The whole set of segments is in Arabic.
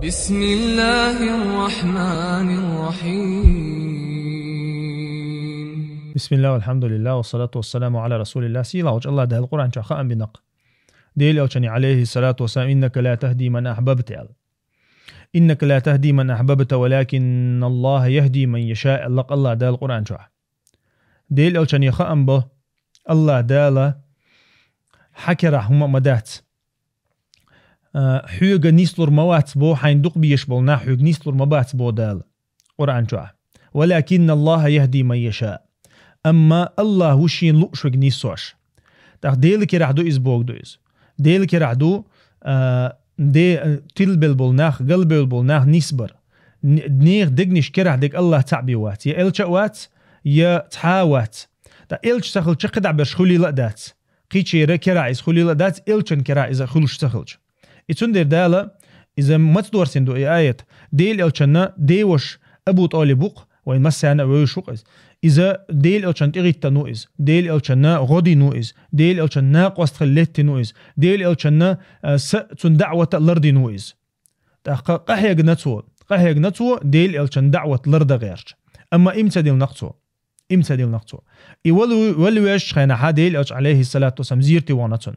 بسم الله الرحمن الرحيم. بسم الله والحمد لله والصلاة والسلام على رسول الله. سيلا وجه الله ده القرآن شخاء بنق ديل أوشني عليه الصلاة والسلام إنك لا تهدي من أحببت إنك لا تهدي من أحببت ولكن الله يهدي من يشاء. الله ده القرآن شخ ديل أوشني خاء به الله داله حكر هم مدات حيوغ نيسلور موات بو حين دق بيشبلنا حيوغ نيسلور مبات بو دال قرآن شخ ولكن الله يهدي من يشاء. أما الله وشين لقشوك نيسوش تاق ديل كي راح دو إزبوك دو إز ديل كي راح دو دي تلبل بولناخ قلبل بولناخ نيسبر دنيغ دقنش كي راح ديك الله تعبي وات يا إلش وات يا تحاوات تا إلش تخل شقدع بشخولي لقدات قيتشي را كي راح إز خولي لقدات إلشن كي راح إز خلوش تخلش إتون دير دالا إذا ما تدور سندو آية ديل إلشنا ديوش أبو طالبوق وين مسانا ويشوق إز إذا ديل ألشان تغيت نوئز ديل ألشان غدي نوئز ديل ألشان قوست خلت نوئز ديل ألشان سن دعوة الأرض نوئز قحيق نتو ديل ألشان دعوة الأرض غيرش. أما إمتى ديل نقطو يولوش خينا حديل ألش عليه الصلاة والسلام زيرتي وانتون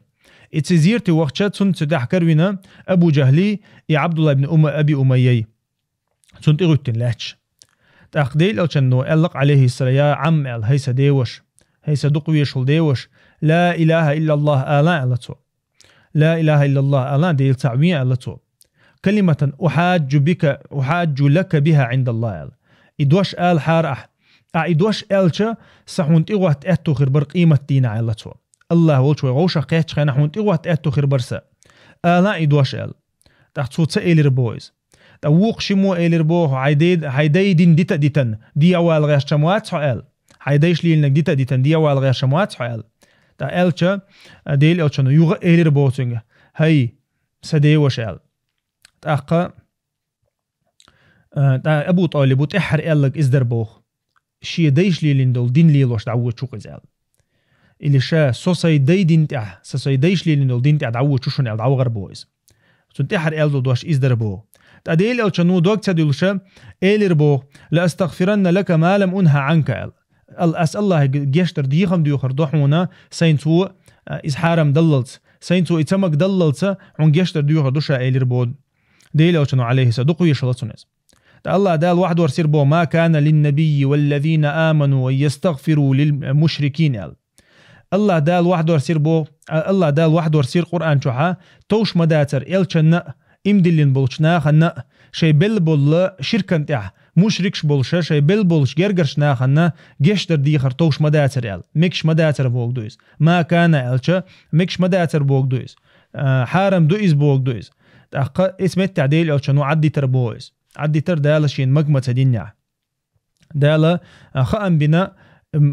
إتزيرتي وقتشاتون تدح كروينا أبو جهلي يا عبد الله بن أبي أمية تون تغيتن لاتش تقديل ألشنو ألق عليه السلام يا عم هيس ديوش هيس دقويش ديوش لا إله إلا الله آلان ألتو لا إله إلا الله آلان ديل تعوين ألتو كلمة أحاج لك بها عند الله إدوش آل حارح إدوش آلشا سحون تغوه تأتو خربر قيمة دينا ألتو الله ولشوي غوشا قيتش خينا حون تغوه تأتو خربر سا آلان إدوش آل تحتصو تسأل ربويز توق شمو إلربوه هيدي دين ديتا ديتن دي أول غير شموات سؤال هيديش لي إنك ديتا ديتن دي أول غير شموات سؤال تا إلشا ديل إلشانو يوغ إلربوه تنجه هاي سدي وشال تأقى تا أبو طالب وتحر إلك إزدربوه شي ديش لي لندول دين لي لوش دعوة شوك زال اللي شا سوسي دي دين تح سوسي ديش لي لندول دين تح دعوة شوشون إل دعوة غربوز تنتحر إلدول دوش إزدربوه تأديل ألشانو دوك تدلشة إلربو لأستغفرن لك ما لم أنهى عنك أسأل الله جيشتر ديخم ديوخر دوحونا سينتو إزحارم دللت سينتو إتمك دللت عن جيشتر ديوخر دوشة إلربو ديل ألشانو عليه صدقوا يشلطونيز الله دال واحد ورسير بو ما كان للنبي والذين آمنوا ويستغفروا للمشركين الله دال واحد ورسير بو الله دال واحد ورسير قرآن شوحا توش مداتر إلشان إمدلين بولشنا خنا شيء بلبل شركة تاع مشركش بولش شيء بلبلش جرجرشنا خنا جشتر ديخر توش مداتر ميكش مداتر بوق دويز ما كان ألشة ميكش مداتر بوق دويز حارم دويز بوق دويز اسم التعديل ألشنو عدي تر بويز عدي تر دالا شين مجمع دينيا دالا خام بنا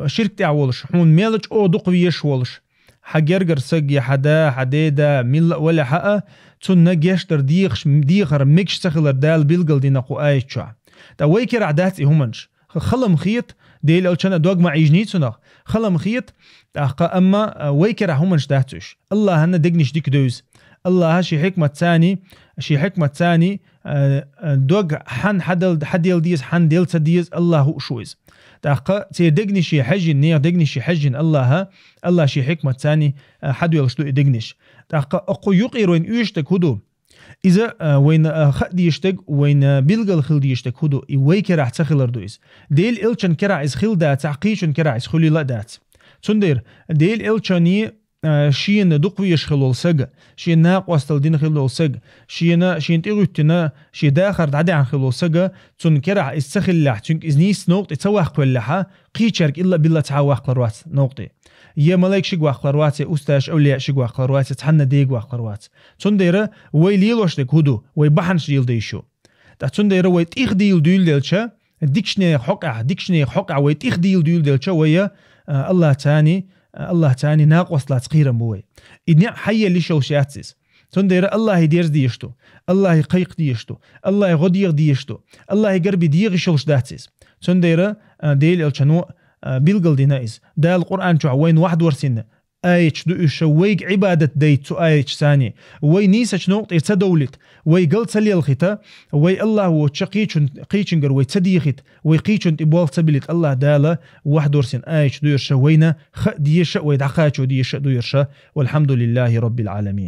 شركة تاع ولش حون ميلج أو دقويش ولش حجرجر سج حدا حديدا مل ولا حقه تون جيشتر ديخر ميكش سخلر دال بيلقل دينا قوائد شع تا ويكر عدات همنش خلم خيط ديل ألشنا دوغ ما عيجنيتنا خلم خيط تاقا أما ويكر همنش داتش الله هنا دقنش ديك دوز الله شي حكمة تاني دوغ حن حديل ديز حن ديل تديز الله هو شويز تاقا تيدقني شي حجن نير دقني شي حجن الله شي حكمة تاني حدو يلشتو يدقنش تاقا أقو يقير وين يشتك هدو إذا وين خد يشتك وين بيلقل خل يشتك هدو ويكي راح تخلر دويز ديل إلشان كرا إز خل دات عقيشن كرا إز خلي لا دات تندير ديل إلشاني شين دقويش خلول سج شين ناق وصل دين خلول سج شين تيغوتنا شي داخر عدي عن خلول سج تون كرا استخل لح تون إزنيس نقطة تسوح كل لحة قيشرك إلا بالله تعوح قروات نقطة يا ملاك شجوا قروات أستاش أولياء شجوا قروات تحنا ديجوا قروات تون ديره ويليلوش دك هدو ويبحنش ديل ديشو تون ديره ويتيخ ديل ديلشة ديكشني حقع ويتيخ ديل ديلشة ويا الله تاني ناقص لا تقيرا بوي إدنيا حيا اللي شوشياتسيس تندير الله يدير ديشتو الله يقيق ديشتو الله يغدير ديشتو الله يقربي ديغ شوش داتسيس تندير ديل الشنو بيلقل دينايز دا القرآن شو وين واحد ورسين آيش دو ويق عبادة ديت سو آيش ثاني وي نيسش نوقت يتسدولت وي قلت سلي الخطا وي الله وتشقيشن قيشنجر وي تسديخت وي قيشن تبوال سبلت الله دالا وحدورسن آيش دو يرشا وينا خ ديش وي دعقاتشو ديش دو يرشا والحمد لله رب العالمين.